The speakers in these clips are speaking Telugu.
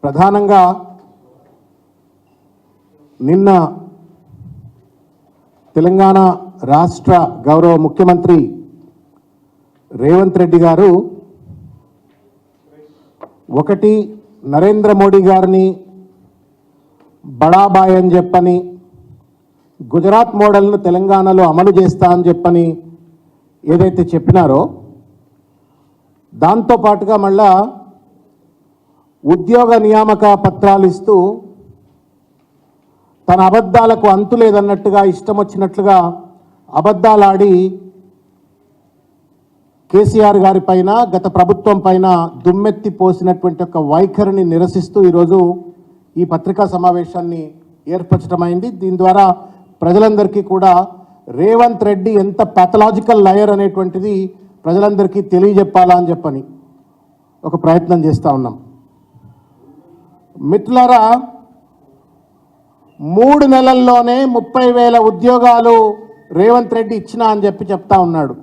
ప్రధానంగా నిన్న తెలంగాణ రాష్ట్ర గౌరవ ముఖ్యమంత్రి రేవంత్ రెడ్డి గారు ఒకటి నరేంద్ర మోడీ గారిని బడాబాయ్ అని చెప్పని గుజరాత్ మోడల్ను తెలంగాణలో అమలు చేస్తా అని చెప్పని ఏదైతే చెప్పినారో దాంతో పాటుగా మళ్ళా ఉద్యోగ నియామక పత్రాలు ఇస్తూ తన అబద్ధాలకు అంతు లేదన్నట్టుగా ఇష్టం వచ్చినట్లుగా అబద్ధాలాడి కేసీఆర్ గారి పైన గత ప్రభుత్వం పైన దుమ్మెత్తి పోసినటువంటి ఒక వైఖరిని నిరసిస్తూ ఈరోజు ఈ పత్రికా సమావేశాన్ని ఏర్పరచడమైంది. దీని ద్వారా ప్రజలందరికీ కూడా రేవంత్ రెడ్డి ఎంత ప్యాథలాజికల్ లయర్ అనేటువంటిది ప్రజలందరికీ తెలియజెప్పాలా అని చెప్పని ఒక ప్రయత్నం చేస్తూ ఉన్నాం. మిత్రులారా, 3 నెలల్లోనే 30,000 ఉద్యోగాలు రేవంత్ రెడ్డి ఇచ్చినా అని చెప్తా ఉన్నాడు.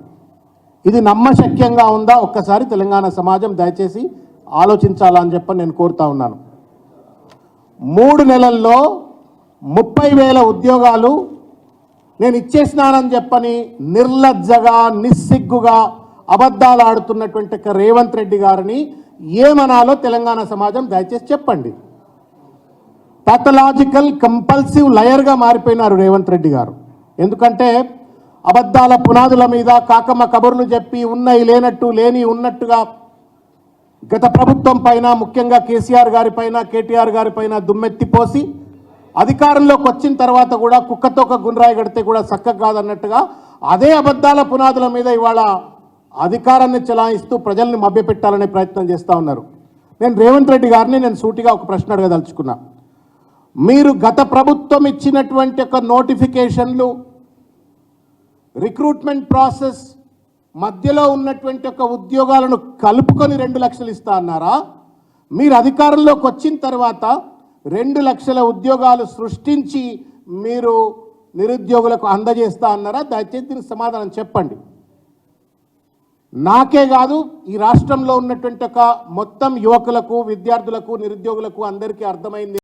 ఇది నమ్మశక్యంగా ఉందా? ఒక్కసారి తెలంగాణ సమాజం దయచేసి ఆలోచించాలా అని చెప్పని నేను కోరుతా ఉన్నాను. 3 నెలల్లో 30,000 ఉద్యోగాలు నేను ఇచ్చేసినానని చెప్పని నిర్లజ్జగా నిస్సిగ్గుగా అబద్ధాలు ఆడుతున్నటువంటి రేవంత్ రెడ్డి గారిని ఏమనాలో తెలంగాణ సమాజం దయచేసి చెప్పండి. ప్యాథలాజికల్ కంపల్సివ్ లయర్గా మారిపోయినారు రేవంత్ రెడ్డి గారు. ఎందుకంటే అబద్ధాల పునాదుల మీద కాకమ్మ కబుర్లు చెప్పి ఉన్నాయి లేనట్టు లేని ఉన్నట్టుగా గత ప్రభుత్వం పైన, ముఖ్యంగా కేసీఆర్ గారి పైన, కేటీఆర్ గారి పైన దుమ్మెత్తిపోసి అధికారంలోకి వచ్చిన తర్వాత కూడా కుక్కతో ఒక గుండ్రాయి కడితే కూడా చక్కగా కాదన్నట్టుగా అదే అబద్ధాల పునాదుల మీద ఇవాళ అధికారాన్ని చెలాయిస్తూ ప్రజల్ని మభ్యపెట్టాలనే ప్రయత్నం చేస్తూ ఉన్నారు. నేను రేవంత్ రెడ్డి గారిని సూటిగా ఒక ప్రశ్న అడగదలుచుకున్నా. మీరు గత ప్రభుత్వం ఇచ్చినటువంటి ఒక నోటిఫికేషన్లు, రిక్రూట్మెంట్ ప్రాసెస్ మధ్యలో ఉన్నటువంటి ఒక ఉద్యోగాలను కలుపుకొని 2 లక్షలు ఇస్తా అన్నారా? మీరు అధికారంలోకి వచ్చిన తర్వాత 2 లక్షల ఉద్యోగాలు సృష్టించి మీరు నిరుద్యోగులకు అందజేస్తా అన్నారా? దయచేసి దీనికి సమాధానం చెప్పండి. నాకే కాదు, ఈ రాష్ట్రంలో ఉన్నటువంటి ఒక మొత్తం యువకులకు, విద్యార్థులకు, నిరుద్యోగులకు అందరికీ అర్థమైంది.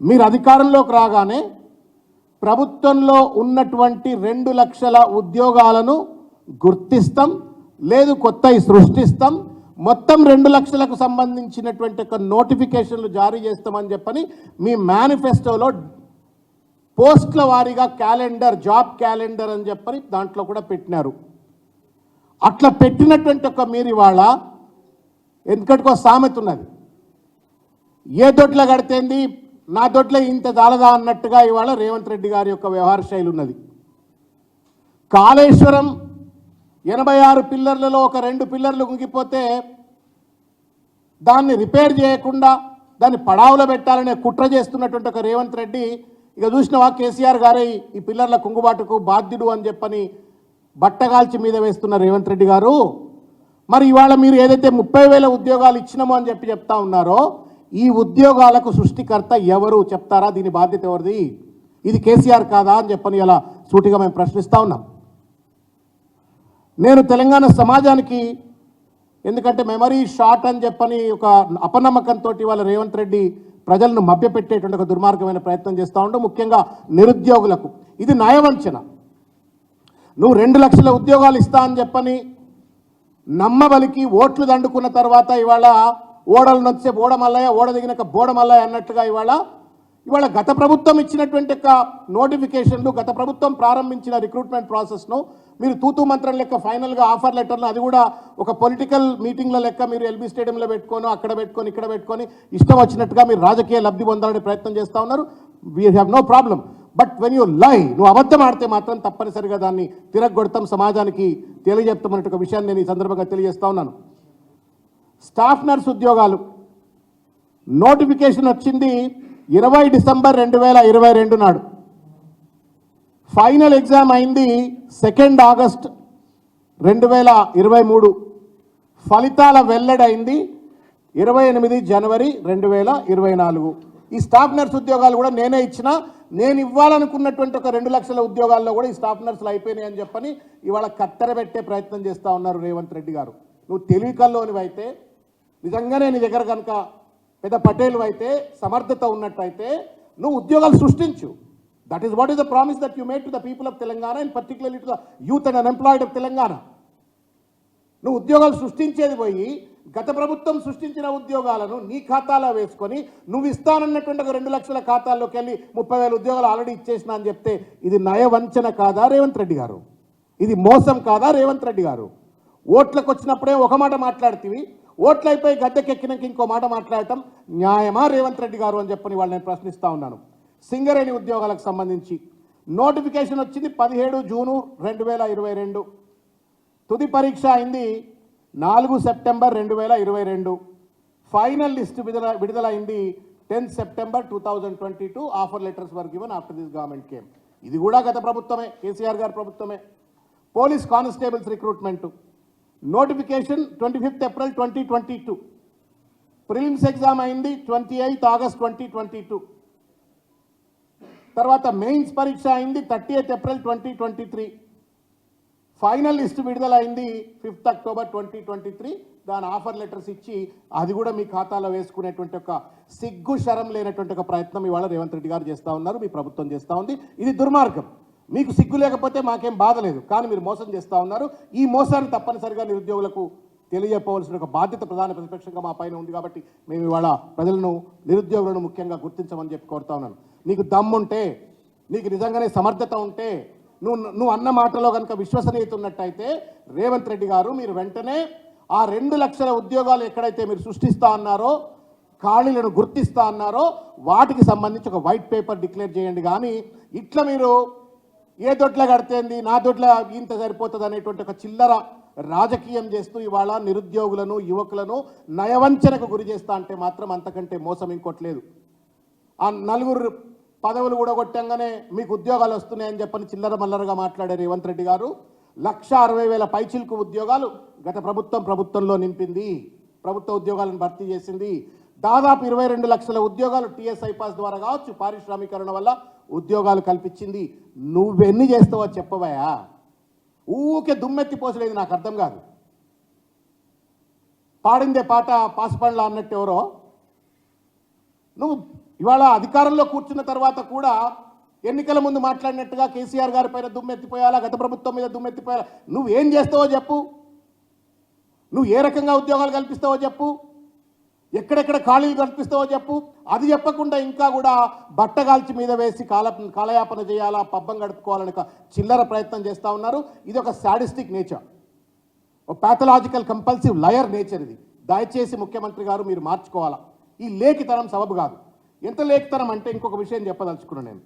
మీరు అధికారంలోకి రాగానే ప్రభుత్వంలో ఉన్నటువంటి 2 లక్షల ఉద్యోగాలను గుర్తిస్తాం, లేదు కొత్తవి సృష్టిస్తాం, మొత్తం 2 లక్షలకు సంబంధించినటువంటి ఒక నోటిఫికేషన్లు జారీ చేస్తామని చెప్పని మీ మేనిఫెస్టోలో పోస్టుల వారీగా క్యాలెండర్, జాబ్ క్యాలెండర్ అని చెప్పని దాంట్లో కూడా పెట్టినారు. అట్లా పెట్టినటువంటి ఒక మీరు ఇవాళ ఎందుకటికో సామెత ఉన్నది, ఏ దొడ్ల కడితేంది నా దొడ్ల ఇంత దాలదా అన్నట్టుగా ఇవాళ రేవంత్ రెడ్డి గారి యొక్క వ్యవహార శైలి ఉన్నది. కాళేశ్వరం 86 పిల్లర్లలో ఒక 2 పిల్లర్లు కుంగిపోతే దాన్ని రిపేర్ చేయకుండా దాన్ని పడావులో పెట్టాలనే కుట్ర చేస్తున్నటువంటి ఒక రేవంత్ రెడ్డి, ఇక చూసినవా కేసీఆర్ గారే ఈ పిల్లర్ల కుంగుబాటుకు బాధ్యుడు అని చెప్పని బట్టగాల్చి మీద వేస్తున్న రేవంత్ రెడ్డి గారు. మరి ఇవాళ మీరు ఏదైతే 30,000 ఉద్యోగాలు ఇచ్చినామో అని చెప్తా ఉన్నారో, ఈ ఉద్యోగాలకు సృష్టికర్త ఎవరు చెప్తారా? దీని బాధ్యత ఎవరిది? ఇది కేసీఆర్ కాదా అని చెప్పని ఇలా సూటిగా మేము ప్రశ్నిస్తూ ఉన్నాం. నేను తెలంగాణ సమాజానికి, ఎందుకంటే మెమరీ షార్ట్ అని చెప్పని ఒక అపనమ్మకంతో ఇవాళ రేవంత్ రెడ్డి ప్రజలను మభ్యపెట్టేటువంటి ఒక దుర్మార్గమైన ప్రయత్నం చేస్తూ ఉంటాం. ముఖ్యంగా నిరుద్యోగులకు ఇది నయవంచన. నువ్వు 2 లక్షల ఉద్యోగాలు ఇస్తా అని చెప్పని నమ్మబలికి ఓట్లు దండుకున్న తర్వాత ఇవాళ ఓడలు నొచ్చే ఓడమల్లయ్య, ఓడ దిగినక బోడమల్లయ్య అన్నట్టుగా ఇవాళ గత ప్రభుత్వం ఇచ్చినటువంటి ఒక నోటిఫికేషన్లు, గత ప్రభుత్వం ప్రారంభించిన రిక్రూట్మెంట్ ప్రాసెస్ను మీరు తూతూ మంత్రం లెక్క ఫైనల్గా ఆఫర్ లెటర్లు, అది కూడా ఒక పొలిటికల్ మీటింగ్ల లెక్క మీరు ఎల్బీ స్టేడియంలో పెట్టుకొని అక్కడ పెట్టుకొని ఇక్కడ పెట్టుకొని ఇష్టం వచ్చినట్టుగా మీరు రాజకీయ లబ్ధి పొందాలని ప్రయత్నం చేస్తూ ఉన్నారు. We have no problem. But when you lie, నువ్వు అబద్ధం ఆడితే మాత్రం తప్పనిసరిగా దాన్ని తిరగొడతాం, సమాజానికి తెలియజెప్తామనే ఒక విషయాన్ని నేను ఈ సందర్భంగా తెలియజేస్తా ఉన్నాను. స్టాఫ్ నర్స్ ఉద్యోగాలు నోటిఫికేషన్ వచ్చింది 20 డిసెంబర్ 2022 నాడు. ఫైనల్ ఎగ్జామ్ అయింది 2 ఆగస్ట్ 2023. ఫలితాల వెల్లడైంది 28 జనవరి 2024. ఈ స్టాఫ్ నర్స్ ఉద్యోగాలు కూడా నేనే ఇచ్చిన, నేను ఇవ్వాలనుకున్నటువంటి ఒక 2 లక్షల ఉద్యోగాల్లో కూడా ఈ స్టాఫ్ నర్సులు అయిపోయినాయి అని చెప్పని ఇవాళ కత్తెర పెట్టే ప్రయత్నం చేస్తూ ఉన్నారు రేవంత్ రెడ్డి గారు. నువ్వు తెలివికల్లోనివైతే నిజంగానే నీ దగ్గర కనుక పెద్ద పటేలు అయితే సమర్థత ఉన్నట్టయితే నువ్వు ఉద్యోగాలు సృష్టించు. That is what is the promise that you made to the people of Telangana and particularly to the youth and unemployed of Telangana. నువ్వు ఉద్యోగాలు సృష్టించేది పోయి గత ప్రభుత్వం సృష్టించిన ఉద్యోగాలను నీ ఖాతాలో వేసుకొని నువ్వు ఇస్తానన్నటువంటి ఒక 2 లక్షల ఖాతాల్లోకి వెళ్ళి 30,000 ఉద్యోగాలు ఆల్రెడీ ఇచ్చేసినా అని చెప్తే ఇది నయవంచన కాదా రేవంత్ రెడ్డి గారు? ఇది మోసం కాదా రేవంత్ రెడ్డి గారు? ఓట్లకు వచ్చినప్పుడే ఒక మాట మాట్లాడుతీవి, ఓట్లు అయిపోయి గద్దెకెక్కినాక ఇంకో మాట మాట్లాడటం న్యాయమా రేవంత్ రెడ్డి గారు అని చెప్పని వాళ్ళు నేను ప్రశ్నిస్తూ ఉన్నాను. సింగరేణి ఉద్యోగాలకు సంబంధించి నోటిఫికేషన్ వచ్చింది 17 జూను 2022. తుది పరీక్ష అయింది 4 సెప్టెంబర్ 2022. ఫైనల్ లిస్ట్ విడుదలైంది 10 September 2022. Offer letters were given after this government came. ఇది కూడా గత ప్రభుత్వమే, కేసీఆర్ గారి ప్రభుత్వమే. Police constables recruitment notification 25 April 2022. Prelims exam అయింది 28 ఆగస్ట్ 2022. తర్వాత మెయిన్స్ పరీక్ష అయింది 30 ఏప్రిల్ 2023. ఫైనల్ లిస్ట్ విడుదలైంది 5 అక్టోబర్ 2023. దాని ఆఫర్ లెటర్స్ ఇచ్చి అది కూడా మీ ఖాతాలో వేసుకునేటువంటి ఒక సిగ్గు శరం లేనటువంటి ఒక ప్రయత్నం ఇవాళ రేవంత్ రెడ్డి గారు చేస్తూ ఉన్నారు, మీ ప్రభుత్వం చేస్తూ ఉంది. ఇది దుర్మార్గం. మీకు సిగ్గు లేకపోతే మాకేం బాధ లేదు, కానీ మీరు మోసం చేస్తూ ఉన్నారు. ఈ మోసాన్ని తప్పనిసరిగా నిరుద్యోగులకు తెలియజెప్పవలసిన ఒక బాధ్యత ప్రధాన ప్రతిపక్షంగా మా పైన ఉంది. కాబట్టి మేము ఇవాళ ప్రజలను, నిరుద్యోగులను ముఖ్యంగా గుర్తించమని చెప్పి కోరుతా ఉన్నాను. నీకు దమ్ముంటే, నీకు నిజంగానే సమర్థత ఉంటే, నువ్వు అన్న మాటలో కనుక విశ్వసనీయత ఉన్నట్టయితే రేవంత్ రెడ్డి గారు మీరు వెంటనే ఆ 2 లక్షల ఉద్యోగాలు ఎక్కడైతే మీరు సృష్టిస్తా అన్నారో, ఖాళీలను గుర్తిస్తా అన్నారో వాటికి సంబంధించి ఒక వైట్ పేపర్ డిక్లేర్ చేయండి. కానీ ఇట్లా మీరు ఏ దొడ్ల కడితేంది, నా దొడ్ల ఇంత సరిపోతుంది అనేటువంటి ఒక చిల్లర రాజకీయం చేస్తూ ఇవాళ నిరుద్యోగులను, యువకులను నయవంచనకు గురి చేస్తా అంటే మాత్రం అంతకంటే మోసం ఇంకోట్లేదు. ఆ 4 పదవులు కూడా కొట్టంగానే మీకు ఉద్యోగాలు వస్తున్నాయని చెప్పని చిల్లర మల్లరగా మాట్లాడే రేవంత్ రెడ్డి గారు 1,60,000 పైచిల్కు ఉద్యోగాలు గత ప్రభుత్వంలో నింపింది. ప్రభుత్వ ఉద్యోగాలను భర్తీ చేసింది. దాదాపు 22 లక్షల ఉద్యోగాలు టీఎస్ ఐపాస్ ద్వారా కావచ్చు, పారిశ్రామీకరణ వల్ల ఉద్యోగాలు కల్పించింది. నువ్వెన్ని చేస్తావో చెప్పవయా? ఊకే దుమ్మెత్తి పోసలేదు, నాకు అర్థం కాదు. పాడిందే పాట పాసపండ్ల అన్నట్టు ఎవరో నువ్వు ఇవాళ అధికారంలో కూర్చున్న తర్వాత కూడా ఎన్నికల ముందు మాట్లాడినట్టుగా కేసీఆర్ గారి పైన దుమ్మెత్తిపోయాలా, గత ప్రభుత్వం మీద దుమ్మెత్తిపోయాలా? నువ్వేం చేస్తావో చెప్పు, నువ్వు ఏ రకంగా ఉద్యోగాలు కల్పిస్తావో చెప్పు, ఎక్కడెక్కడ ఖాళీలు కల్పిస్తావో చెప్పు. అది చెప్పకుండా ఇంకా కూడా బట్టగాల్చి మీద వేసి కాలయాపన చేయాలా, పబ్బం గడుపుకోవాలని ఒక చిల్లర ప్రయత్నం చేస్తూ ఉన్నారు. ఇది ఒక సాడిస్టిక్ నేచర్, ఒక ప్యాథలాజికల్ కంపల్సివ్ లయర్ నేచర్. ఇది దయచేసి ముఖ్యమంత్రి గారు మీరు మార్చుకోవాలా. ఈ లేఖితనం సబబు కాదు. ఎంత లేఖితనం అంటే ఇంకొక విషయం చెప్పదలుచుకున్నాను నేను.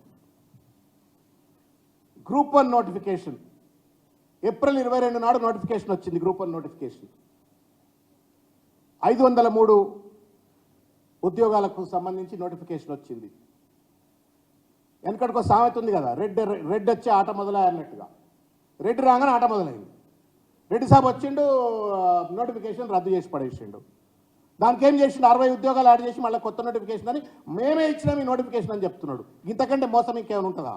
గ్రూప్ 1 నోటిఫికేషన్ ఏప్రిల్ 22 నాడు నోటిఫికేషన్ వచ్చింది. గ్రూప్ 1 నోటిఫికేషన్ 503 ఉద్యోగాలకు సంబంధించి నోటిఫికేషన్ వచ్చింది. వెనకటికో సామెత ఉంది కదా, రెడ్ వచ్చే ఆట మొదలయ్య అన్నట్టుగా. రెడ్ రాగానే ఆట మొదలైంది. రెడ్డి సాబ్ వచ్చిండు, నోటిఫికేషన్ రద్దు చేసి పడేసిండు. దానికి ఏం చేసిండు, 60 ఉద్యోగాలు యాడ్ చేసి మళ్ళీ కొత్త నోటిఫికేషన్ అని మేమే ఇచ్చినాం ఈ నోటిఫికేషన్ అని చెప్తున్నాడు. ఇంతకంటే మోసం ఇంకేమైనా ఉంటుందా?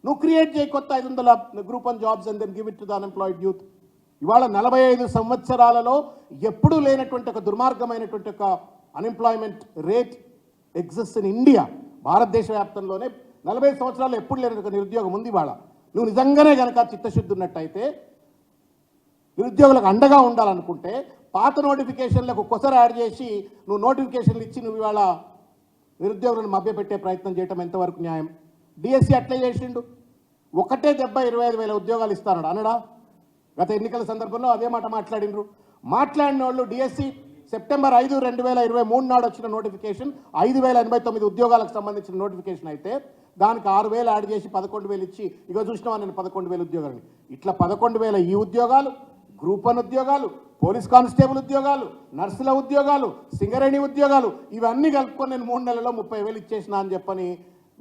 నువ్వు క్రియేట్ చేయి కొత్త 500 group 1 jobs and then give it to the unemployed youth. ఇవాళ 45 సంవత్సరాలలో ఎప్పుడూ లేనటువంటి ఒక దుర్మార్గమైనటువంటి ఒక unemployment rate exist in India. భారతదేశ వ్యాప్తంలోనే 45 సంవత్సరాలు ఎప్పుడు లేని ఒక నిరుద్యోగం ఉంది. ఇవాళ నువ్వు నిజంగానే కనుక చిత్తశుద్ధి ఉన్నట్టయితే, నిరుద్యోగులకు అండగా ఉండాలనుకుంటే పాత నోటిఫికేషన్లకు కొసర యాడ్ చేసి నువ్వు నోటిఫికేషన్లు ఇచ్చి నువ్వు ఇవాళ నిరుద్యోగులను మభ్యపెట్టే ప్రయత్నం చేయటం ఎంతవరకు న్యాయం? డిఎస్సి అట్లే చేసిండు, ఒకటే దెబ్బ 25,000 ఉద్యోగాలు ఇస్తాడు అనడా? గత ఎన్నికల సందర్భంలో అదే మాట మాట్లాడినరు. మాట్లాడిన వాళ్ళు డిఎస్సి సెప్టెంబర్ 5, 2023 నాడు వచ్చిన నోటిఫికేషన్ 5,089 ఉద్యోగాలకు సంబంధించిన నోటిఫికేషన్ అయితే దానికి 6,000 యాడ్ చేసి 11,000 ఇచ్చి ఇక చూసినావా నేను 11,000 ఉద్యోగాలని. ఇట్లా 11,000 ఈ ఉద్యోగాలు, గ్రూప్ 1 ఉద్యోగాలు, పోలీస్ కానిస్టేబుల్ ఉద్యోగాలు, నర్సుల ఉద్యోగాలు, సింగరేణి ఉద్యోగాలు ఇవన్నీ కలుపుకొని నేను 3 నెలల్లో 30,000 ఇచ్చేసిన అని చెప్పని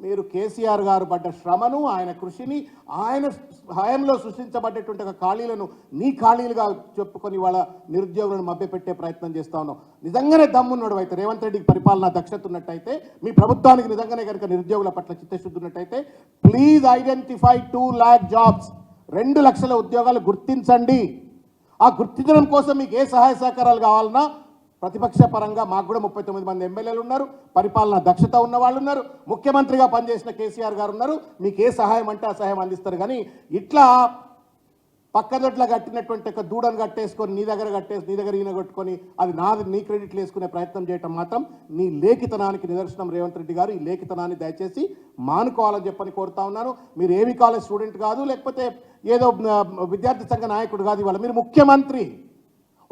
మీరు కేసీఆర్ గారు పడ్డ శ్రమను, ఆయన కృషిని, ఆయన హయాంలో సృష్టించబడ్డటువంటి ఒక ఖాళీలను నీ ఖాళీలుగా చెప్పుకొని వాళ్ళ నిరుద్యోగులను మభ్యపెట్టే ప్రయత్నం చేస్తా ఉన్నాం. నిజంగానే దమ్మున్నాడు అయితే రేవంత్ రెడ్డికి పరిపాలన దక్షత ఉన్నట్టయితే, మీ ప్రభుత్వానికి నిజంగానే కనుక నిరుద్యోగుల పట్ల చిత్తశుద్ధి ఉన్నట్టయితే ప్లీజ్ ఐడెంటిఫై 2 lakh జాబ్స్. 2 లక్షల ఉద్యోగాలు గుర్తించండి. ఆ గుర్తించడం కోసం మీకు ఏ సహాయ సహకారాలు కావాలన్నా ప్రతిపక్ష పరంగా మాకు కూడా 39 మంది ఎమ్మెల్యేలు ఉన్నారు, పరిపాలన దక్షత ఉన్న వాళ్ళు ఉన్నారు, ముఖ్యమంత్రిగా పనిచేసిన కేసీఆర్ గారు ఉన్నారు. మీకు ఏ సహాయం అంటే ఆ సహాయం అందిస్తారు. కానీ ఇట్లా పక్కదొట్లా కట్టినటువంటి ఒక దూడను కట్టేసుకొని నీ దగ్గర ఈయన కొట్టుకొని అది నాది నీ క్రెడిట్లు వేసుకునే ప్రయత్నం చేయటం మాత్రం నీ లేఖితనానికి నిదర్శనం. రేవంత్ రెడ్డి గారు ఈ లేఖితనాన్ని దయచేసి మానుకోవాలని చెప్పని కోరుతా ఉన్నాను. మీరు ఏవి కాలేజ్ స్టూడెంట్ కాదు, లేకపోతే ఏదో విద్యార్థి సంఘ నాయకుడు కాదు. ఇవాళ మీరు ముఖ్యమంత్రి,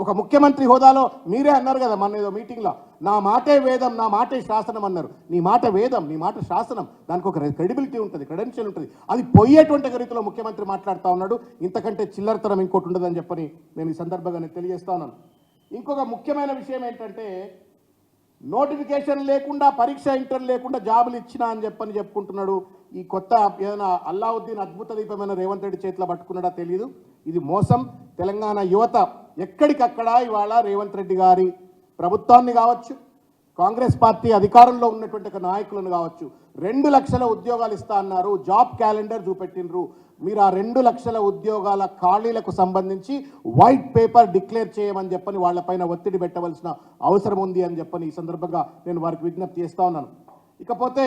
ఒక ముఖ్యమంత్రి హోదాలో మీరే అన్నారు కదా మన ఏదో మీటింగ్లో, నా మాటే వేదం నా మాటే శాసనం అన్నారు. నీ మాట వేదం, నీ మాట శాసనం, దానికి ఒక క్రెడిబిలిటీ ఉంటుంది, క్రెడెన్షియల్ ఉంటుంది. అది పోయేటువంటి రీతిలో ముఖ్యమంత్రి మాట్లాడుతూ ఉన్నాడు. ఇంతకంటే చిల్లరతనం ఇంకోటి ఉండదని చెప్పని నేను ఈ సందర్భంగా నేను తెలియజేస్తా ఉన్నాను. ఇంకొక ముఖ్యమైన విషయం ఏంటంటే, నోటిఫికేషన్ లేకుండా పరీక్ష ఇంటర్ లేకుండా జాబులు ఇచ్చినా అని చెప్పని చెప్పుకుంటున్నాడు. ఈ కొత్త ఏదైనా అల్లావుద్దీన్ అద్భుత దీపమైన రేవంత్ రెడ్డి చేతిలో పట్టుకున్నాడా తెలియదు. ఇది మోసం. తెలంగాణ యువత ఎక్కడికక్కడ ఇవాళ రేవంత్ రెడ్డి గారి ప్రభుత్వాన్ని కావచ్చు, కాంగ్రెస్ పార్టీ అధికారంలో ఉన్నటువంటి ఒక నాయకులను కావచ్చు 2 లక్షల ఉద్యోగాలు ఇస్తా అన్నారు. జాబ్ క్యాలెండర్ చూపెట్టినరు. మీరు ఆ 2 లక్షల ఉద్యోగాల ఖాళీలకు సంబంధించి వైట్ పేపర్ డిక్లేర్ చేయమని చెప్పని వాళ్ళపైన ఒత్తిడి పెట్టవలసిన అవసరం ఉంది అని చెప్పని ఈ సందర్భంగా నేను వారికి విజ్ఞప్తి చేస్తా ఉన్నాను. ఇకపోతే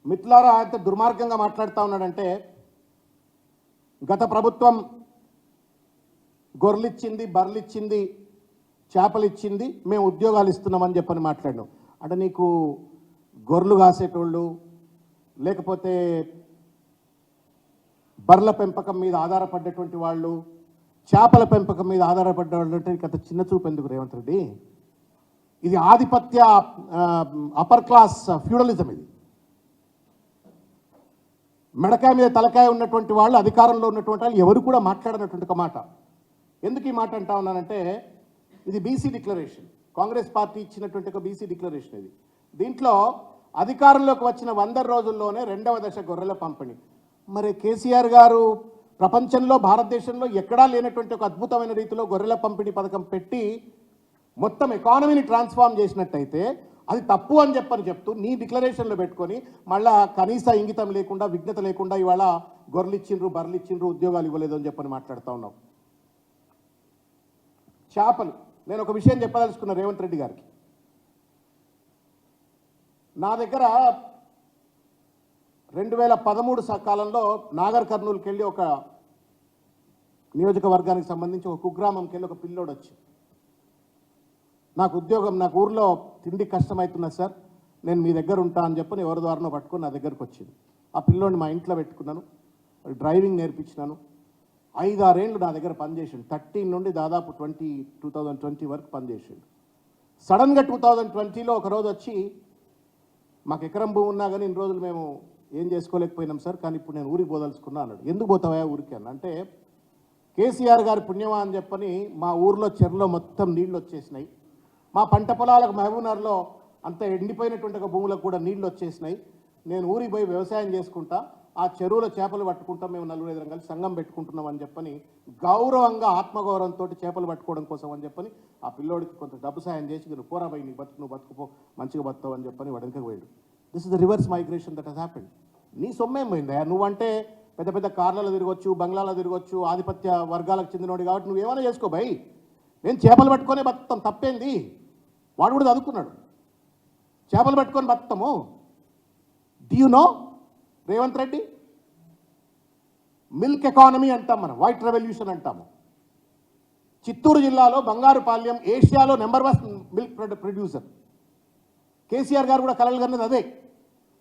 మిత్రులారా, ఎంత దుర్మార్గంగా మాట్లాడుతూ ఉన్నాడంటే, గత ప్రభుత్వం గొర్రెలిచ్చింది, బర్రెలిచ్చింది, చేపలిచ్చింది, మేము ఉద్యోగాలు ఇస్తున్నామని చెప్పని మాట్లాడినాం. అంటే నీకు గొర్రెలు కాసేటోళ్ళు, లేకపోతే బర్రెల పెంపకం మీద ఆధారపడ్డటువంటి వాళ్ళు, చేపల పెంపకం మీద ఆధారపడ్డ వాళ్ళు అంటే అంత చిన్న చూపు ఎందుకు రేవంత్ రెడ్డి? ఇది ఆధిపత్య అప్పర్ క్లాస్ ఫ్యూడలిజం. ఇది మెడకాయ మీద తలకాయ ఉన్నటువంటి వాళ్ళు, అధికారంలో ఉన్నటువంటి వాళ్ళు ఎవరు కూడా మాట్లాడినటువంటి ఒక మాట. ఎందుకు ఈ మాట అంటా ఉన్నానంటే, ఇది బీసీ డిక్లరేషన్, కాంగ్రెస్ పార్టీ ఇచ్చినటువంటి ఒక బీసీ డిక్లరేషన్. ఇది దీంట్లో అధికారంలోకి వచ్చిన 100 రోజుల్లోనే 2వ దశ గొర్రెల పంపిణీ. మరి కేసీఆర్ గారు ప్రపంచంలో, భారతదేశంలో ఎక్కడా లేనటువంటి ఒక అద్భుతమైన రీతిలో గొర్రెల పంపిణీ పథకం పెట్టి మొత్తం ఎకానమీని ట్రాన్స్ఫార్మ్ చేసినట్టయితే అది తప్పు అని చెప్తూ నీ డిక్లరేషన్లో పెట్టుకొని మళ్ళా కనీస ఇంగితం లేకుండా, విఘ్నత లేకుండా ఇవాళ గొర్రెలు ఇచ్చిండ్రు, బర్రెలు ఇచ్చిండ్రు, ఉద్యోగాలు ఇవ్వలేదు అని చెప్పని మాట్లాడుతూ ఉన్నావు. చేపలు, నేను ఒక విషయం చెప్పదలుచుకున్నా రేవంత్ రెడ్డి గారికి. నా దగ్గర 2013 కాలంలో నాగర్ కర్నూలుకి వెళ్ళి ఒక నియోజకవర్గానికి సంబంధించి ఒక కుగ్రామంకి వెళ్ళి ఒక పిల్లోడు వచ్చి, నాకు ఉద్యోగం, నాకు ఊర్లో తిండి కష్టమవుతున్నది సార్, నేను మీ దగ్గర ఉంటా అని చెప్పని ఎవరి ద్వారానో పట్టుకొని నా దగ్గరకు వచ్చింది. ఆ పిల్లోడిని మా ఇంట్లో పెట్టుకున్నాను, డ్రైవింగ్ నేర్పించినాను. 5-6 ఏళ్ళు నా దగ్గర పనిచేసిండు. 13 నుండి దాదాపు 2020 వరకు పనిచేసిండు. సడన్గా 2020లో ఒకరోజు వచ్చి, మాకు ఎకరం భూమి ఉన్నా కానీ ఇన్ని రోజులు మేము ఏం చేసుకోలేకపోయినాం సార్, కానీ ఇప్పుడు నేను ఊరికి పోదలుచుకున్నా అన్నాడు. ఎందుకు పోతావా ఊరికి అన్న అంటే, కేసీఆర్ గారి పుణ్యమా అని చెప్పని మా ఊర్లో చెరువులో మొత్తం నీళ్ళు వచ్చేసినాయి. మా పంట పొలాలకు మహబూబ్నగర్లో అంత ఎండిపోయినటువంటి ఒక భూములకు కూడా నీళ్ళు వచ్చేసినాయి. నేను ఊరికి పోయి వ్యవసాయం చేసుకుంటా, ఆ చెరువులో చేపలు పట్టుకుంటాం, మేము 4-5 కలిసి సంఘం పెట్టుకుంటున్నాం అని చెప్పని గౌరవంగా, ఆత్మగౌరవంతో చేపలు పట్టుకోవడం కోసం అని చెప్పని ఆ పిల్లోడికి కొంత డబ్బు సాయం చేసి, నువ్వు పోరా పోయి నీ నువ్వు బతుకుపో, మంచిగా బతుకుతావు అని చెప్పని వెనకకి పోయాడు. This is the reverse migration that he's happened. నీ సొమ్మేం పోయిందా? నువ్వంటే పెద్ద పెద్ద కార్లలో తిరగొచ్చు, బంగ్లాలో తిరగొచ్చు, ఆధిపత్య వర్గాలకు చెందినోడు కాబట్టి నువ్వేమైనా చేసుకో భయ్, నేను చేపలు పట్టుకొనే బతుకుతాం, తప్పేంది? వాడు కూడా చదువుకున్నాడు, చేపలు పట్టుకొని బతుకుతాము. Do you know Revanth Reddy, milk economy అంటాం మనం, వైట్ రెవల్యూషన్ అంటాము. చిత్తూరు జిల్లాలో బంగారుపాలెం ఏషియాలో #1 మిల్క్ ప్రొడ్యూసర్. కేసీఆర్ గారు కూడా కలలు కన్నది అదే.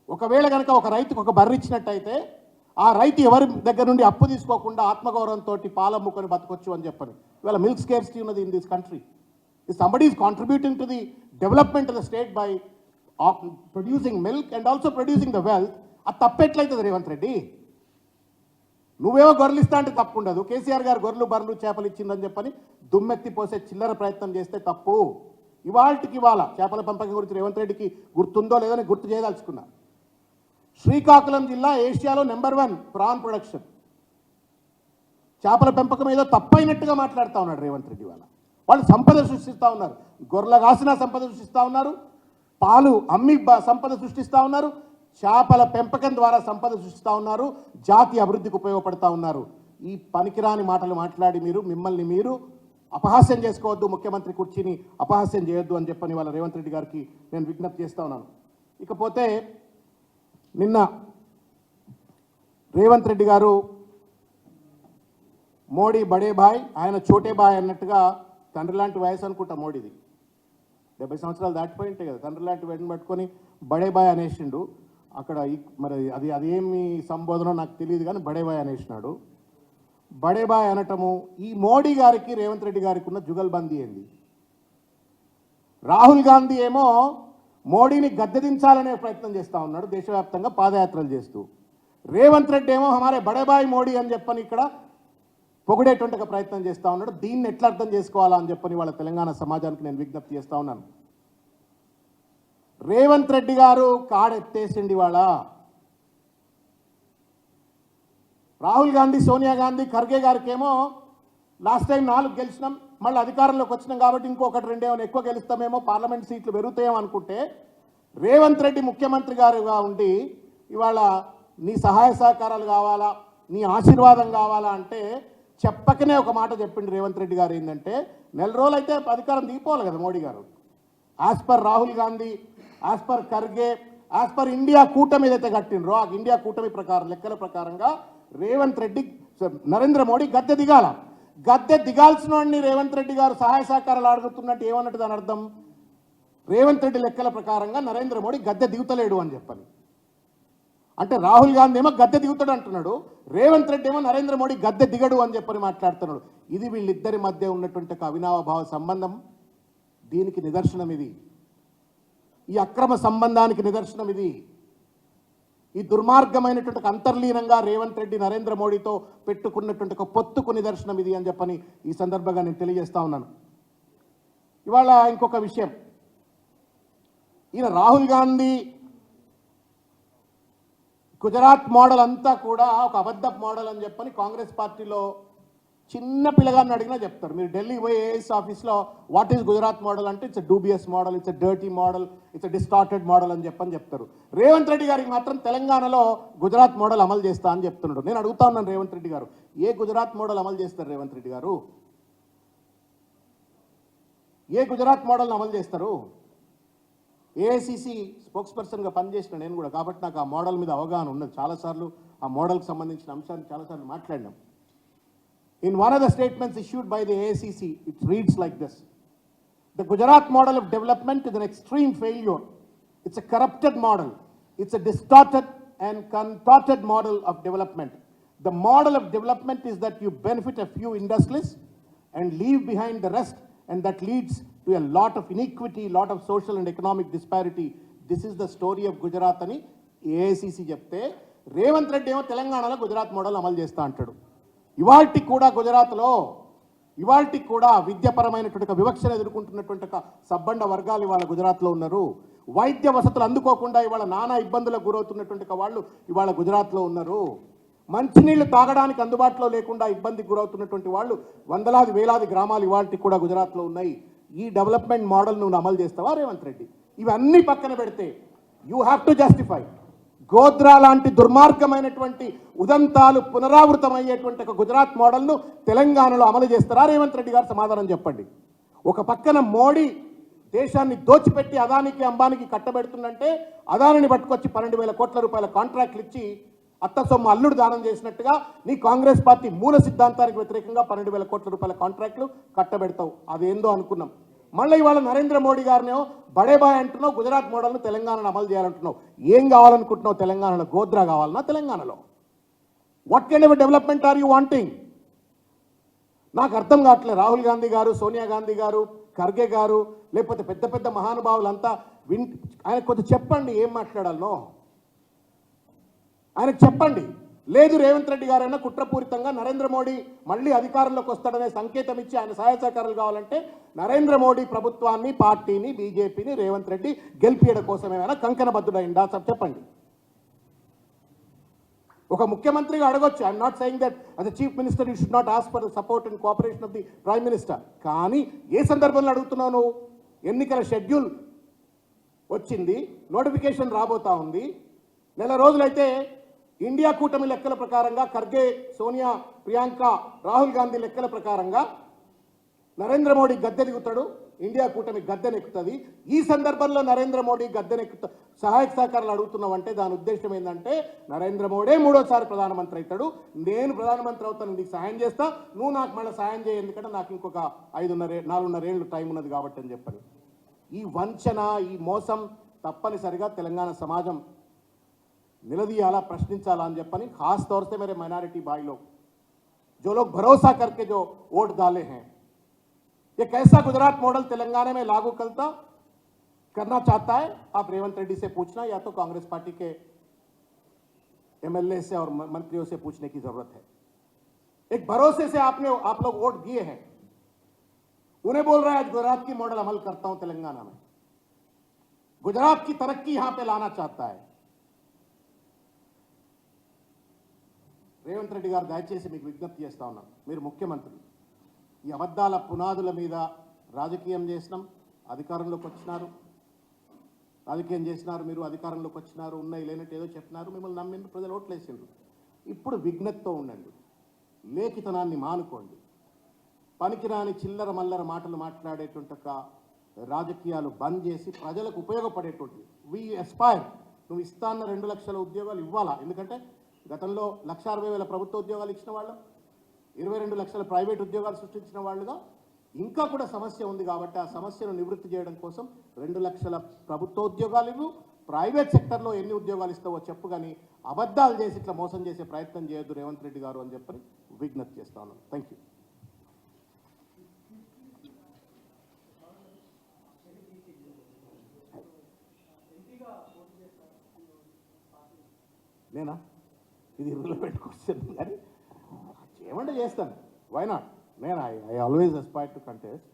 ఒకవేళ కనుక ఒక రైతుకు ఒక బర్రె ఇచ్చినట్టయితే ఆ రైతు ఎవరి దగ్గర నుండి అప్పు తీసుకోకుండా ఆత్మగౌరవంతో పాలమ్ముకొని బతకొచ్చు అని చెప్పని. ఇవాళ మిల్క్ స్కేర్సిటీ ఉన్నది in this country. Somebody is contributing to the development of the state by producing milk and also producing the wealth. అది తప్పెట్లయితుంది రేవంత్ రెడ్డి? నువ్వేవో గొర్రెలు ఇస్తా అంటే తప్పు ఉండదు. కేసీఆర్ గారు గొర్రెలు, బర్రెలు, చేపలు ఇచ్చిందని చెప్పని దుమ్మెత్తి పోసే చిల్లర ప్రయత్నం చేస్తే తప్పు. ఇవాళ చేపల పెంపకం గురించి రేవంత్ రెడ్డికి గుర్తుందో లేదో నేను గుర్తు చేయదలుచుకున్నా. శ్రీకాకుళం జిల్లా ఏషియాలో #1 ప్రాన్ ప్రొడక్షన్. చేపల పెంపకం ఏదో తప్పైనట్టుగా మాట్లాడుతూ ఉన్నాడు రేవంత్ రెడ్డి. వాళ్ళు సంపద సృష్టిస్తూ ఉన్నారు, గొర్రెల కాసిన సంపద సృష్టిస్తూ ఉన్నారు, పాలు అమ్మి సంపద సృష్టిస్తూ ఉన్నారు, చేపల పెంపకం ద్వారా సంపద సృష్టిస్తూ ఉన్నారు, జాతి అభివృద్ధికి ఉపయోగపడుతూ ఉన్నారు. ఈ పనికిరాని మాటలు మాట్లాడి మిమ్మల్ని మీరు అపహాస్యం చేసుకోవద్దు, ముఖ్యమంత్రి కుర్చీని అపహాస్యం చేయొద్దు అని చెప్పని వాళ్ళ రేవంత్ రెడ్డి గారికి నేను విజ్ఞప్తి చేస్తా ఉన్నాను. ఇకపోతే నిన్న రేవంత్ రెడ్డి గారు మోడీ బడే బాయ్, ఆయన చోటే బాయ్ అన్నట్టుగా తండ్రి లాంటి వయసు అనుకుంటా మోడీది, 70 సంవత్సరాలు దాటిపోయి ఉంటాయి కదా, తండ్రి లాంటి వెంటనే పట్టుకొని బడే బాయ్ అనేసిండు. అక్కడ మరి అదేమి సంబోధన నాకు తెలియదు కానీ బడే బాయ్ అనేసినాడు. బడే బాయ్ అనటము ఈ మోడీ గారికి రేవంత్ రెడ్డి గారికి ఉన్న జుగల్బందీ ఏంది? రాహుల్ గాంధీ ఏమో మోడీని గద్దెదించాలనే ప్రయత్నం చేస్తూ ఉన్నాడు దేశవ్యాప్తంగా పాదయాత్రలు చేస్తూ. రేవంత్ రెడ్డి ఏమో హమారే బడే బాయ్ మోడీ అని చెప్పని ఇక్కడ పొగిడేటువంటి ఒక ప్రయత్నం చేస్తూ ఉన్నాడు. దీన్ని ఎట్లా అర్థం చేసుకోవాలా అని చెప్పని వాళ్ళ తెలంగాణ సమాజానికి నేను విజ్ఞప్తి చేస్తూ ఉన్నాను. రేవంత్ రెడ్డి గారు కాడెత్తేసిండి వాళ్ళ రాహుల్ గాంధీ, సోనియా గాంధీ, ఖర్గే గారికి ఏమో లాస్ట్ టైం 4 గెలిచినాం, మళ్ళీ అధికారంలోకి వచ్చినాం కాబట్టి ఇంకొకటి 2 ఏమైనా ఎక్కువ గెలుస్తామేమో, పార్లమెంట్ సీట్లు పెరుగుతాయేమో అనుకుంటే రేవంత్ రెడ్డి ముఖ్యమంత్రి గారుగా ఉండి ఇవాళ నీ సహాయ సహకారాలు కావాలా, నీ ఆశీర్వాదం కావాలా అంటే చెప్పకనే ఒక మాట చెప్పిండు రేవంత్ రెడ్డి గారు. ఏంటంటే 4 రోజులు అయితే అధికారం దిగిపోవాలి కదా మోడీ గారు. As per Rahul Gandhi, as per Kharge, as per India కూటమి ఏదైతే కట్టిండ్రో ఆ ఇండియా కూటమి ప్రకారం లెక్కల ప్రకారంగా రేవంత్ రెడ్డి, నరేంద్ర మోడీ గద్దె దిగాల. గద్దె దిగాల్సిన వాడిని రేవంత్ రెడ్డి గారు సహాయ సహకారాలు అడుగుతున్నట్టు ఏమన్నట్టు దాని అర్థం? రేవంత్ రెడ్డి లెక్కల ప్రకారంగా నరేంద్ర మోడీ గద్దె దిగుతలేడు అని చెప్పని. అంటే రాహుల్ గాంధీ ఏమో గద్దె దిగుతాడు అంటున్నాడు, రేవంత్ రెడ్డి ఏమో నరేంద్ర మోడీ గద్దె దిగడు అని చెప్పని మాట్లాడుతున్నాడు. ఇది వీళ్ళిద్దరి మధ్య ఉన్నటువంటి ఒక అవినావభావ సంబంధం. దీనికి నిదర్శనం ఇది, ఈ అక్రమ సంబంధానికి నిదర్శనం ఇది, ఈ దుర్మార్గమైనటువంటి అంతర్లీనంగా రేవంత్ రెడ్డి నరేంద్ర మోడీతో పెట్టుకున్నటువంటి ఒక పొత్తుకు నిదర్శనం ఇది అని చెప్పని ఈ సందర్భంగా నేను తెలియజేస్తా ఉన్నాను. ఇవాళ ఇంకొక విషయం, ఈయన రాహుల్ గాంధీ గుజరాత్ మోడల్ అంతా కూడా ఒక అబద్ధపు మోడల్ అని చెప్పని కాంగ్రెస్ పార్టీలో చిన్న పిల్లగాన్ని అడిగినా చెప్తారు. మీరు ఢిల్లీ పోయి ఏఎస్ ఆఫీస్లో వాట్ ఈస్ గుజరాత్ మోడల్ అంటే it's dubious model, it's dirty model, it's distorted model అని చెప్పని చెప్తారు. రేవంత్ రెడ్డి గారికి మాత్రం తెలంగాణలో గుజరాత్ మోడల్ అమలు చేస్తా అని చెప్తున్నాడు. నేను అడుగుతా ఉన్నాను రేవంత్ రెడ్డి గారు, ఏ గుజరాత్ మోడల్ అమలు చేస్తారు రేవంత్ రెడ్డి గారు? ఏ గుజరాత్ మోడల్ని అమలు చేస్తారు? ఏఐసిసి స్పోక్స్ పర్సన్గా పనిచేసిన నేను కూడా, కాబట్టి నాకు ఆ మోడల్ మీద అవగాహన ఉన్నది. చాలాసార్లు ఆ మోడల్కి సంబంధించిన అంశాన్ని చాలాసార్లు మాట్లాడినాం. In one of the statements issued by the AICC, it reads like this: the Gujarat model of development is an extreme failure. It's a corrupted model. It's a distorted and contorted model of development. The model of development is that you benefit a few industrialists and leave behind the rest, and that leads to a lot of inequity, lot of social and economic disparity. This is the story of Gujarat ani AICC చెప్తే రేవంత్ రెడ్డి ఏమో తెలంగాణలో గుజరాత్ మోడల్ అమలు చేస్తా అంటాడు. ఇవాల్టి కూడా గుజరాత్లో ఇవాల్టి కూడా విద్యాపరమైనటువంటి వివక్షను ఎదుర్కొంటున్నటువంటి ఒక సబ్బండ వర్గాలు ఇవాళ గుజరాత్లో ఉన్నారు. వైద్య వసతులు అందుకోకుండా ఇవాళ నానా ఇబ్బందులకు గురవుతున్నటువంటి వాళ్ళు ఇవాళ గుజరాత్లో ఉన్నారు. మంచినీళ్లు తాగడానికి అందుబాటులో లేకుండా ఇబ్బందికి గురవుతున్నటువంటి వాళ్ళు వందలాది వేలాది గ్రామాలు ఇవాల్టి కూడా గుజరాత్లో ఉన్నాయి. ఈ డెవలప్మెంట్ మోడల్ నువ్వు అమలు చేస్తావా రేవంత్ రెడ్డి? ఇవన్నీ పక్కన పెడితే you have to justify Godhra లాంటి దుర్మార్గమైనటువంటి ఉదంతాలు పునరావృతమయ్యేటువంటి ఒక గుజరాత్ మోడల్ను తెలంగాణలో అమలు చేస్తారా రేవంత్ రెడ్డి గారు? సమాధానం చెప్పండి. ఒక పక్కన మోడీ దేశాన్ని దోచిపెట్టి అదానికి అంబానికి కట్టబెడుతుందంటే అదానిని పట్టుకొచ్చి 12,000 కోట్ల రూపాయల కాంట్రాక్ట్లు ఇచ్చి అత్త సొమ్ము అల్లుడు దానం చేసినట్టుగా నీ కాంగ్రెస్ పార్టీ మూల సిద్ధాంతానికి వ్యతిరేకంగా 12,000 కోట్ల రూపాయల కాంట్రాక్ట్లు కట్టబెడతావు. అదేందో అనుకున్నాం. మళ్ళీ ఇవాళ నరేంద్ర మోడీ గారినేమో బడేబాయ్ అంటున్నావు, గుజరాత్ మోడల్ను తెలంగాణలో అమలు చేయాలంటున్నావు. ఏం కావాలనుకుంటున్నావు తెలంగాణలో? గోద్రా కావాలన్నా తెలంగాణలో? What kind of development are you wanting? నాకు అర్థం కావట్లేదు. రాహుల్ గాంధీ గారు, సోనియా గాంధీ గారు, ఖర్గే గారు, లేకపోతే పెద్ద పెద్ద మహానుభావులంతా ఆయన కొంచెం చెప్పండి ఏం మాట్లాడాలనో ఆయనకు చెప్పండి. లేదు రేవంత్ రెడ్డి గారైనా కుట్రపూరితంగా నరేంద్ర మోడీ మళ్ళీ అధికారంలోకి వస్తాడనే సంకేతం ఇచ్చి ఆయన సహాయ సహకారాలు కావాలంటే నరేంద్ర మోడీ ప్రభుత్వాన్ని, పార్టీని, బీజేపీని రేవంత్ రెడ్డి గెలిపియడం కోసమేమైనా కంకణబద్ధుడైందా చెప్పండి. ఒక ముఖ్యమంత్రిగా అడగొచ్చు, I'm not saying that as a chief minister you should not ask for the support and cooperation of the prime minister. కానీ ఏ సందర్భంలో అడుగుతున్నావు నువ్వు? ఎన్నికల షెడ్యూల్ వచ్చింది, నోటిఫికేషన్ రాబోతా ఉంది, 4 రోజులైతే ఇండియా కూటమి లెక్కల ప్రకారంగా ఖర్గే, సోనియా, ప్రియాంక, రాహుల్ గాంధీ లెక్కల ప్రకారంగా నరేంద్ర మోడీ గద్దెనెక్కుతాడు, ఇండియా కూటమి గద్దెనెక్కుతుంది. ఈ సందర్భంలో నరేంద్ర మోడీ గద్దెనెక్కుతా సహాయక సహకారాలు అడుగుతున్నావంటే దాని ఉద్దేశం ఏంటంటే నరేంద్ర మోడీ మూడోసారి ప్రధానమంత్రి అవుతాడు, నేను ప్రధానమంత్రి అవుతాను, నీకు సాయం చేస్తా, నువ్వు నాకు మళ్ళీ సాయం చేయ, ఎందుకంటే నాకు ఇంకొక 4.5 ఏళ్ళు టైం ఉన్నది కాబట్టి అని చెప్పని. ఈ వంచన, ఈ మోసం తప్పనిసరిగా తెలంగాణ సమాజం నిలదీయాలా, ప్రశ్నించాలా అని చెప్పని. खास तौर से मेरे माइनॉरिटी भाई लोग जो लोग भरोसा करके जो वोट डाले हैं, ये कैसा गुजरात मॉडल तेलंगाना में लागू करना चाहता है, आप रेवंत रेड्डी से पूछना या तो कांग्रेस पार्टी के एमएलए से और मंत्रियों से पूछने की जरूरत है। एक भरोसे से आप लोग वोट दिए हैं, उन्हें बोल रहा है आज गुजरात की मॉडल अमल करता हूं तेलंगाना में, गुजरात की तरक्की यहां पे लाना चाहता है। రేవంత్ రెడ్డి గారు దయచేసి మీకు విజ్ఞప్తి చేస్తా ఉన్నాం, మీరు ముఖ్యమంత్రి, ఈ అబద్ధాల పునాదుల మీద రాజకీయం చేసినాం, అధికారంలోకి వచ్చినారు, రాజకీయం చేసినారు, మీరు అధికారంలోకి వచ్చినారు, ఉన్నాయి లేనట్టు ఏదో చెప్పినారు, మిమ్మల్ని నమ్మిండ్రు, ప్రజలు ఓట్లేసిండ్రు. ఇప్పుడు విజ్ఞతతో ఉండండి, లేఖితనాన్ని మానుకోండి, పనికిరాని చిల్లర మల్లర మాటలు మాట్లాడేటువంటి ఒక రాజకీయాలు బంద్ చేసి ప్రజలకు ఉపయోగపడేటువంటి వి ఎస్పైర్. నువ్వు ఇస్తా అన్న 2 లక్షల ఉద్యోగాలు ఇవ్వాలా, ఎందుకంటే గతంలో 1,60,000 ప్రభుత్వ ఉద్యోగాలు ఇచ్చిన వాళ్ళం, 22 లక్షల ప్రైవేట్ ఉద్యోగాలు సృష్టించిన వాళ్ళుగా ఇంకా కూడా సమస్య ఉంది కాబట్టి ఆ సమస్యను నివృత్తి చేయడం కోసం 2 లక్షల ప్రభుత్వ ఉద్యోగాలు ఇవ్వు, ప్రైవేట్ సెక్టర్లో ఎన్ని ఉద్యోగాలు ఇస్తావో చెప్పు, కానీ అబద్ధాలు చేసి ఇట్లా మోసం చేసే ప్రయత్నం చేయొద్దు రేవంత్ రెడ్డి గారు అని చెప్పి విజ్ఞప్తి చేస్తా ఉన్నాను. Thank you. నేనా, ఇది రిలవెంట్ క్వశ్చన్, కానీ ఏమంటే చేస్తాను, వై నాట్. నేను I always aspire to contest.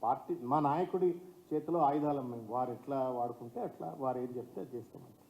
Party మా నాయకుడి చేతిలో ఆయుధాలం, మేము వారు ఎట్లా వాడుకుంటే అట్లా, వారు ఏం చెప్తే అది చేస్తామంటే.